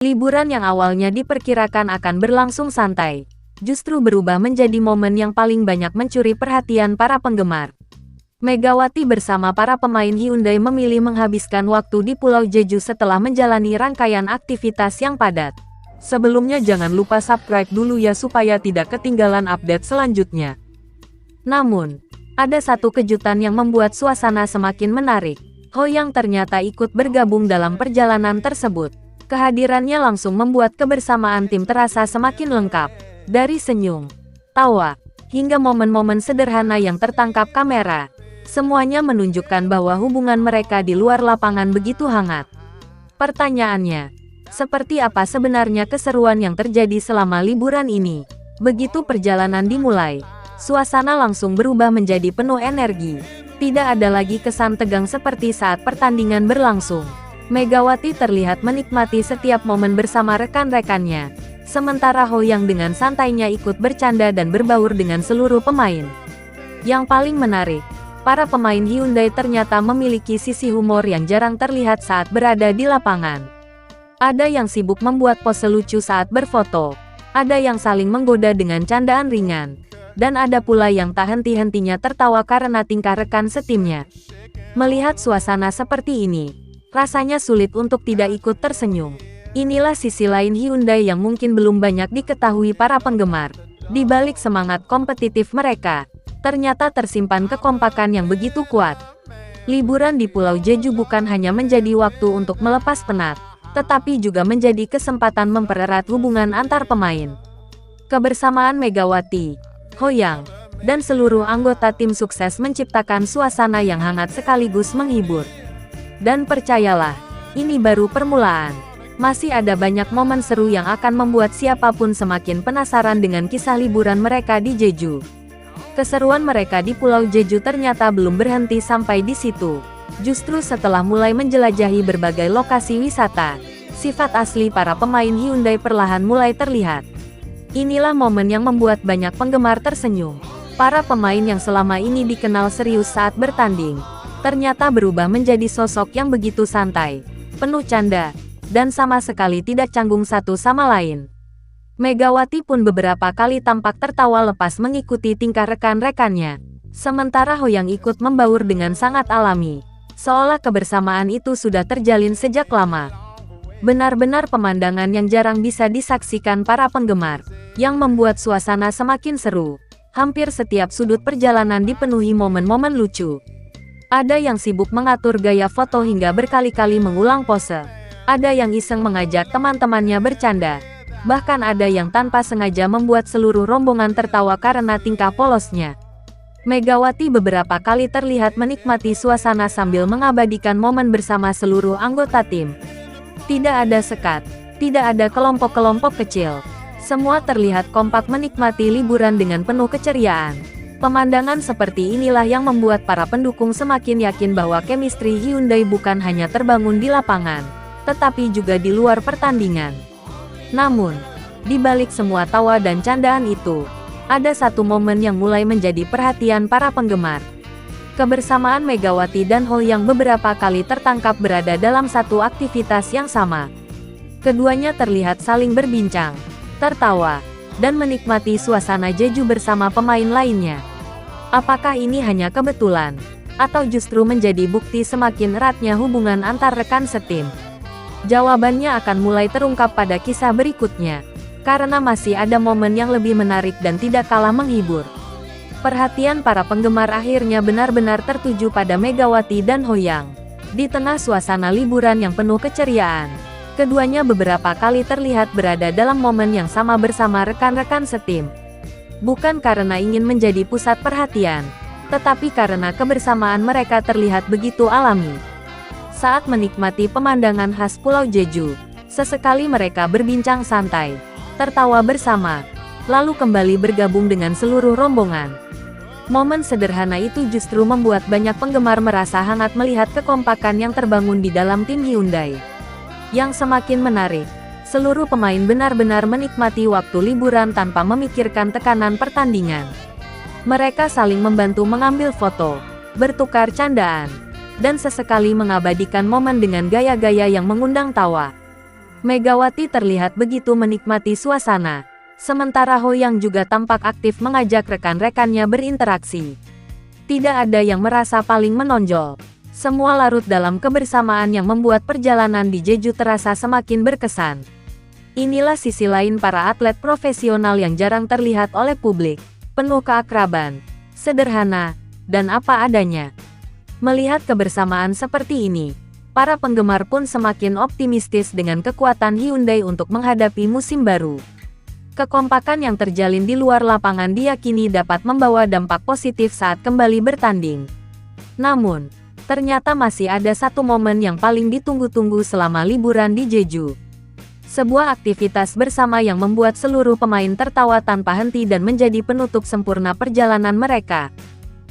Liburan yang awalnya diperkirakan akan berlangsung santai, justru berubah menjadi momen yang paling banyak mencuri perhatian para penggemar. Megawati bersama para pemain Hyundai memilih menghabiskan waktu di Pulau Jeju setelah menjalani rangkaian aktivitas yang padat. Sebelumnya jangan lupa subscribe dulu ya supaya tidak ketinggalan update selanjutnya. Namun, ada satu kejutan yang membuat suasana semakin menarik. Hoyang ternyata ikut bergabung dalam perjalanan tersebut. Kehadirannya langsung membuat kebersamaan tim terasa semakin lengkap. Dari senyum, tawa, hingga momen-momen sederhana yang tertangkap kamera, semuanya menunjukkan bahwa hubungan mereka di luar lapangan begitu hangat. Pertanyaannya, seperti apa sebenarnya keseruan yang terjadi selama liburan ini? Begitu perjalanan dimulai, suasana langsung berubah menjadi penuh energi. Tidak ada lagi kesan tegang seperti saat pertandingan berlangsung. Megawati terlihat menikmati setiap momen bersama rekan-rekannya, sementara Hoyang dengan santainya ikut bercanda dan berbaur dengan seluruh pemain. Yang paling menarik, para pemain Hyundai ternyata memiliki sisi humor yang jarang terlihat saat berada di lapangan. Ada yang sibuk membuat pose lucu saat berfoto, ada yang saling menggoda dengan candaan ringan, dan ada pula yang tak henti-hentinya tertawa karena tingkah rekan setimnya. Melihat suasana seperti ini, rasanya sulit untuk tidak ikut tersenyum. Inilah sisi lain Hyundai yang mungkin belum banyak diketahui para penggemar. Di balik semangat kompetitif mereka, ternyata tersimpan kekompakan yang begitu kuat. Liburan di Pulau Jeju bukan hanya menjadi waktu untuk melepas penat, tetapi juga menjadi kesempatan mempererat hubungan antar pemain. Kebersamaan Megawati, Hoyang, dan seluruh anggota tim sukses menciptakan suasana yang hangat sekaligus menghibur. Dan percayalah, ini baru permulaan. Masih ada banyak momen seru yang akan membuat siapapun semakin penasaran dengan kisah liburan mereka di Jeju. Keseruan mereka di Pulau Jeju ternyata belum berhenti sampai di situ. Justru setelah mulai menjelajahi berbagai lokasi wisata, sifat asli para pemain Hyundai perlahan mulai terlihat. Inilah momen yang membuat banyak penggemar tersenyum. Para pemain yang selama ini dikenal serius saat bertanding, ternyata berubah menjadi sosok yang begitu santai, penuh canda, dan sama sekali tidak canggung satu sama lain. Megawati pun beberapa kali tampak tertawa lepas mengikuti tingkah rekan-rekannya, sementara Hoyang ikut membaur dengan sangat alami, seolah kebersamaan itu sudah terjalin sejak lama. Benar-benar pemandangan yang jarang bisa disaksikan para penggemar, yang membuat suasana semakin seru. Hampir setiap sudut perjalanan dipenuhi momen-momen lucu. Ada yang sibuk mengatur gaya foto hingga berkali-kali mengulang pose. Ada yang iseng mengajak teman-temannya bercanda. Bahkan ada yang tanpa sengaja membuat seluruh rombongan tertawa karena tingkah polosnya. Megawati beberapa kali terlihat menikmati suasana sambil mengabadikan momen bersama seluruh anggota tim. Tidak ada sekat, tidak ada kelompok-kelompok kecil. Semua terlihat kompak menikmati liburan dengan penuh keceriaan. Pemandangan seperti inilah yang membuat para pendukung semakin yakin bahwa chemistry Hyundai bukan hanya terbangun di lapangan, tetapi juga di luar pertandingan. Namun, di balik semua tawa dan candaan itu, ada satu momen yang mulai menjadi perhatian para penggemar. Kebersamaan Megawati dan Hoyang beberapa kali tertangkap berada dalam satu aktivitas yang sama. Keduanya terlihat saling berbincang, tertawa, dan menikmati suasana Jeju bersama pemain lainnya. Apakah ini hanya kebetulan, atau justru menjadi bukti semakin eratnya hubungan antar rekan setim? Jawabannya akan mulai terungkap pada kisah berikutnya, karena masih ada momen yang lebih menarik dan tidak kalah menghibur. Perhatian para penggemar akhirnya benar-benar tertuju pada Megawati dan Hoyang. Di tengah suasana liburan yang penuh keceriaan, keduanya beberapa kali terlihat berada dalam momen yang sama bersama rekan-rekan setim. Bukan karena ingin menjadi pusat perhatian, tetapi karena kebersamaan mereka terlihat begitu alami. Saat menikmati pemandangan khas Pulau Jeju, sesekali mereka berbincang santai, tertawa bersama, lalu kembali bergabung dengan seluruh rombongan. Momen sederhana itu justru membuat banyak penggemar merasa hangat melihat kekompakan yang terbangun di dalam tim Hyundai. Yang semakin menarik, seluruh pemain benar-benar menikmati waktu liburan tanpa memikirkan tekanan pertandingan. Mereka saling membantu mengambil foto, bertukar candaan, dan sesekali mengabadikan momen dengan gaya-gaya yang mengundang tawa. Megawati terlihat begitu menikmati suasana. Sementara Hoyang juga tampak aktif mengajak rekan-rekannya berinteraksi. Tidak ada yang merasa paling menonjol. Semua larut dalam kebersamaan yang membuat perjalanan di Jeju terasa semakin berkesan. Inilah sisi lain para atlet profesional yang jarang terlihat oleh publik. Penuh keakraban, sederhana, dan apa adanya. Melihat kebersamaan seperti ini, para penggemar pun semakin optimistis dengan kekuatan Hyundai untuk menghadapi musim baru. Kekompakan yang terjalin di luar lapangan diyakini dapat membawa dampak positif saat kembali bertanding. Namun, ternyata masih ada satu momen yang paling ditunggu-tunggu selama liburan di Jeju. Sebuah aktivitas bersama yang membuat seluruh pemain tertawa tanpa henti dan menjadi penutup sempurna perjalanan mereka.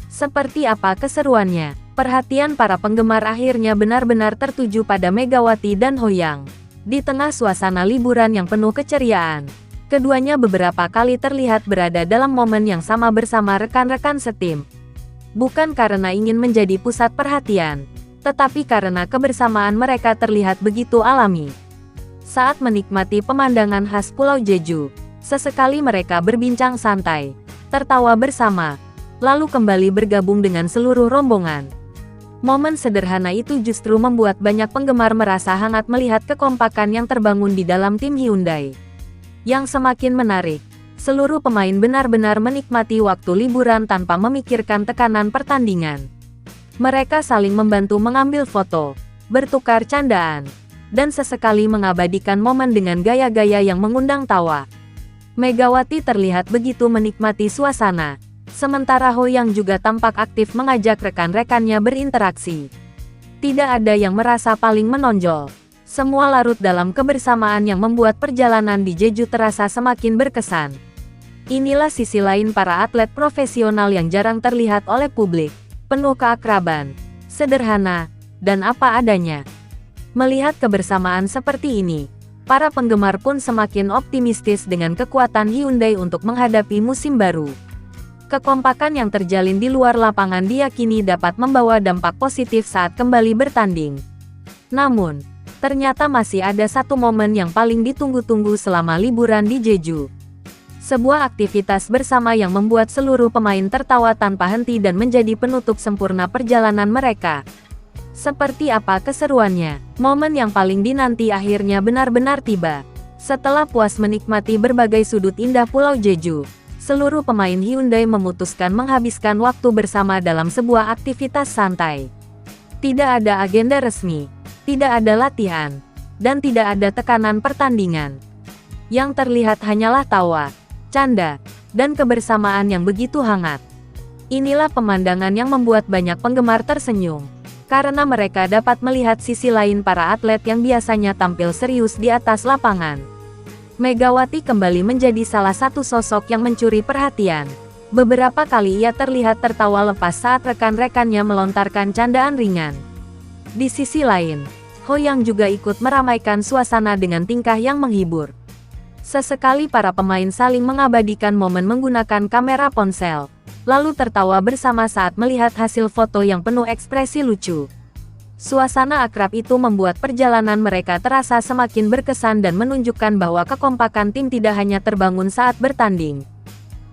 Seperti apa keseruannya? Perhatian para penggemar akhirnya benar-benar tertuju pada Megawati dan Hoyang. Di tengah suasana liburan yang penuh keceriaan, keduanya beberapa kali terlihat berada dalam momen yang sama bersama rekan-rekan setim. Bukan karena ingin menjadi pusat perhatian, tetapi karena kebersamaan mereka terlihat begitu alami. Saat menikmati pemandangan khas Pulau Jeju, sesekali mereka berbincang santai, tertawa bersama, lalu kembali bergabung dengan seluruh rombongan. Momen sederhana itu justru membuat banyak penggemar merasa hangat melihat kekompakan yang terbangun di dalam tim Hyundai. Yang semakin menarik, seluruh pemain benar-benar menikmati waktu liburan tanpa memikirkan tekanan pertandingan. Mereka saling membantu mengambil foto, bertukar candaan, dan sesekali mengabadikan momen dengan gaya-gaya yang mengundang tawa. Megawati terlihat begitu menikmati suasana, sementara Hoyang juga tampak aktif mengajak rekan-rekannya berinteraksi. Tidak ada yang merasa paling menonjol. Semua larut dalam kebersamaan yang membuat perjalanan di Jeju terasa semakin berkesan. Inilah sisi lain para atlet profesional yang jarang terlihat oleh publik. Penuh keakraban, sederhana, dan apa adanya. Melihat kebersamaan seperti ini, para penggemar pun semakin optimistis dengan kekuatan Hyundai untuk menghadapi musim baru. Kekompakan yang terjalin di luar lapangan diyakini dapat membawa dampak positif saat kembali bertanding. Namun, ternyata masih ada satu momen yang paling ditunggu-tunggu selama liburan di Jeju. Sebuah aktivitas bersama yang membuat seluruh pemain tertawa tanpa henti dan menjadi penutup sempurna perjalanan mereka. Seperti apa keseruannya? Momen yang paling dinanti akhirnya benar-benar tiba. Setelah puas menikmati berbagai sudut indah Pulau Jeju, seluruh pemain Hyundai memutuskan menghabiskan waktu bersama dalam sebuah aktivitas santai. Tidak ada agenda resmi, tidak ada latihan, dan tidak ada tekanan pertandingan. Yang terlihat hanyalah tawa, canda, dan kebersamaan yang begitu hangat. Inilah pemandangan yang membuat banyak penggemar tersenyum, karena mereka dapat melihat sisi lain para atlet yang biasanya tampil serius di atas lapangan. Megawati kembali menjadi salah satu sosok yang mencuri perhatian. Beberapa kali ia terlihat tertawa lepas saat rekan-rekannya melontarkan candaan ringan. Di sisi lain, Hoyang juga ikut meramaikan suasana dengan tingkah yang menghibur. Sesekali para pemain saling mengabadikan momen menggunakan kamera ponsel, lalu tertawa bersama saat melihat hasil foto yang penuh ekspresi lucu. Suasana akrab itu membuat perjalanan mereka terasa semakin berkesan dan menunjukkan bahwa kekompakan tim tidak hanya terbangun saat bertanding.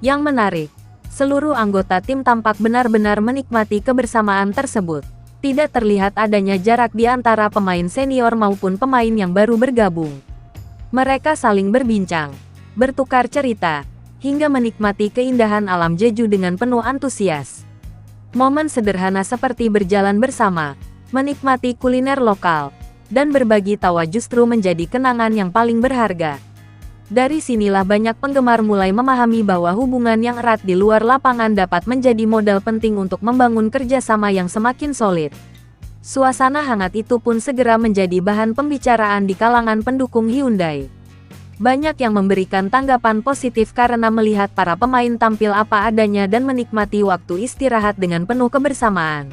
Yang menarik, seluruh anggota tim tampak benar-benar menikmati kebersamaan tersebut. Tidak terlihat adanya jarak di antara pemain senior maupun pemain yang baru bergabung. Mereka saling berbincang, bertukar cerita, hingga menikmati keindahan alam Jeju dengan penuh antusias. Momen sederhana seperti berjalan bersama, menikmati kuliner lokal, dan berbagi tawa justru menjadi kenangan yang paling berharga. Dari sinilah banyak penggemar mulai memahami bahwa hubungan yang erat di luar lapangan dapat menjadi modal penting untuk membangun kerjasama yang semakin solid. Suasana hangat itu pun segera menjadi bahan pembicaraan di kalangan pendukung Hyundai. Banyak yang memberikan tanggapan positif karena melihat para pemain tampil apa adanya dan menikmati waktu istirahat dengan penuh kebersamaan.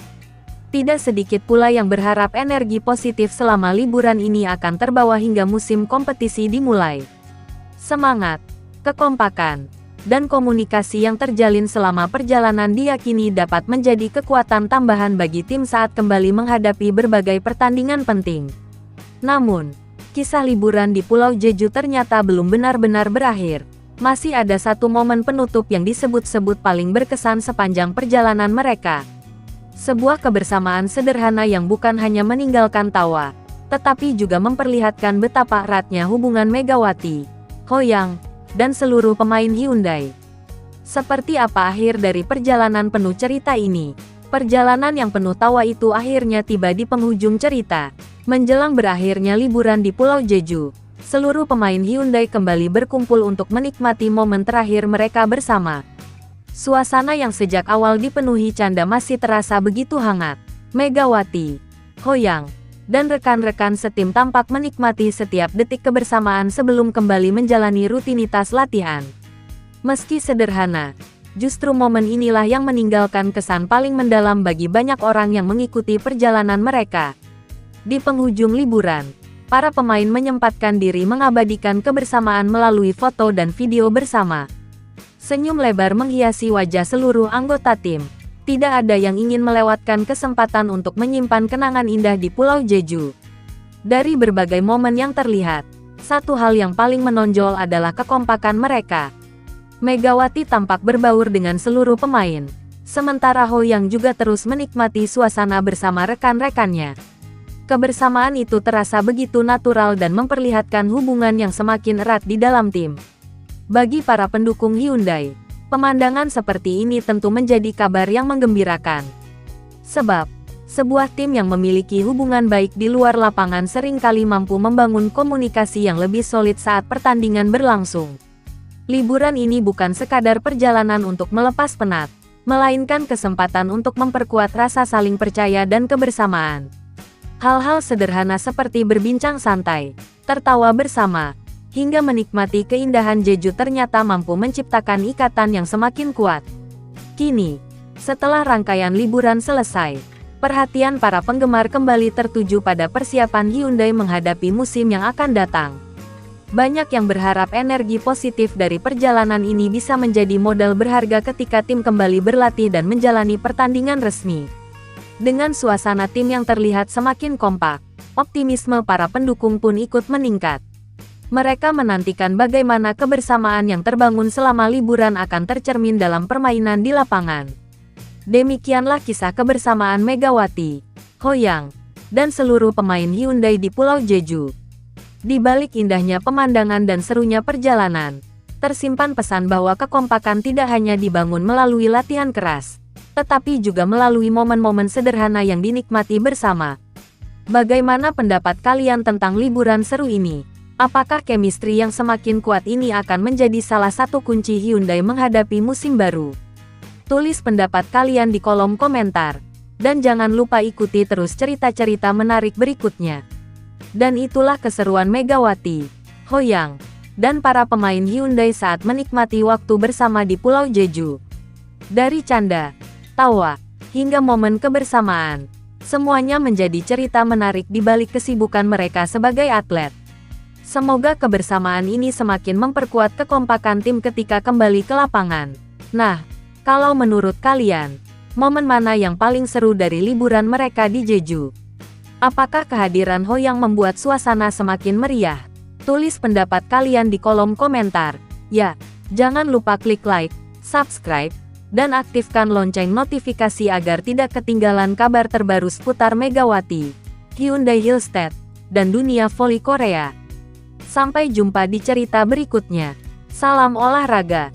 Tidak sedikit pula yang berharap energi positif selama liburan ini akan terbawa hingga musim kompetisi dimulai. Semangat, kekompakan, dan komunikasi yang terjalin selama perjalanan diyakini dapat menjadi kekuatan tambahan bagi tim saat kembali menghadapi berbagai pertandingan penting. Namun, Kisah liburan di Pulau Jeju ternyata belum benar-benar berakhir. Masih ada satu momen penutup yang disebut-sebut paling berkesan sepanjang perjalanan mereka. Sebuah kebersamaan sederhana yang bukan hanya meninggalkan tawa, tetapi juga memperlihatkan betapa eratnya hubungan Megawati, Hoyang, dan seluruh pemain Hyundai. Seperti apa akhir dari perjalanan penuh cerita ini? Perjalanan yang penuh tawa itu akhirnya tiba di penghujung cerita. Menjelang berakhirnya liburan di Pulau Jeju, seluruh pemain Hyundai kembali berkumpul untuk menikmati momen terakhir mereka bersama. Suasana yang sejak awal dipenuhi canda masih terasa begitu hangat. Megawati, Hoyang, dan rekan-rekan setim tampak menikmati setiap detik kebersamaan sebelum kembali menjalani rutinitas latihan. Meski sederhana, justru momen inilah yang meninggalkan kesan paling mendalam bagi banyak orang yang mengikuti perjalanan mereka. Di penghujung liburan, para pemain menyempatkan diri mengabadikan kebersamaan melalui foto dan video bersama. Senyum lebar menghiasi wajah seluruh anggota tim. Tidak ada yang ingin melewatkan kesempatan untuk menyimpan kenangan indah di Pulau Jeju. Dari berbagai momen yang terlihat, satu hal yang paling menonjol adalah kekompakan mereka. Megawati tampak berbaur dengan seluruh pemain, sementara Hoyang juga terus menikmati suasana bersama rekan-rekannya. Kebersamaan itu terasa begitu natural dan memperlihatkan hubungan yang semakin erat di dalam tim. Bagi para pendukung Hyundai, pemandangan seperti ini tentu menjadi kabar yang menggembirakan. Sebab, sebuah tim yang memiliki hubungan baik di luar lapangan seringkali mampu membangun komunikasi yang lebih solid saat pertandingan berlangsung. Liburan ini bukan sekadar perjalanan untuk melepas penat, melainkan kesempatan untuk memperkuat rasa saling percaya dan kebersamaan. Hal-hal sederhana seperti berbincang santai, tertawa bersama, hingga menikmati keindahan Jeju ternyata mampu menciptakan ikatan yang semakin kuat. Kini, setelah rangkaian liburan selesai, perhatian para penggemar kembali tertuju pada persiapan Hyundai menghadapi musim yang akan datang. Banyak yang berharap energi positif dari perjalanan ini bisa menjadi modal berharga ketika tim kembali berlatih dan menjalani pertandingan resmi. Dengan suasana tim yang terlihat semakin kompak, optimisme para pendukung pun ikut meningkat. Mereka menantikan bagaimana kebersamaan yang terbangun selama liburan akan tercermin dalam permainan di lapangan. Demikianlah kisah kebersamaan Megawati, Hoyang, dan seluruh pemain Hyundai di Pulau Jeju. Di balik indahnya pemandangan dan serunya perjalanan, tersimpan pesan bahwa kekompakan tidak hanya dibangun melalui latihan keras, tetapi juga melalui momen-momen sederhana yang dinikmati bersama. Bagaimana pendapat kalian tentang liburan seru ini? Apakah chemistry yang semakin kuat ini akan menjadi salah satu kunci Hyundai menghadapi musim baru? Tulis pendapat kalian di kolom komentar. Dan jangan lupa ikuti terus cerita-cerita menarik berikutnya. Dan itulah keseruan Megawati, Hoyang, dan para pemain Hyundai saat menikmati waktu bersama di Pulau Jeju. Dari canda, tawa, hingga momen kebersamaan, semuanya menjadi cerita menarik di balik kesibukan mereka sebagai atlet. Semoga kebersamaan ini semakin memperkuat kekompakan tim ketika kembali ke lapangan. Nah, kalau menurut kalian, momen mana yang paling seru dari liburan mereka di Jeju? Apakah kehadiran Hoyang membuat suasana semakin meriah? Tulis pendapat kalian di kolom komentar. Ya, jangan lupa klik like, subscribe, dan aktifkan lonceng notifikasi agar tidak ketinggalan kabar terbaru seputar Megawati, Hyundai Hillstead, dan dunia voli Korea. Sampai jumpa di cerita berikutnya. Salam olahraga.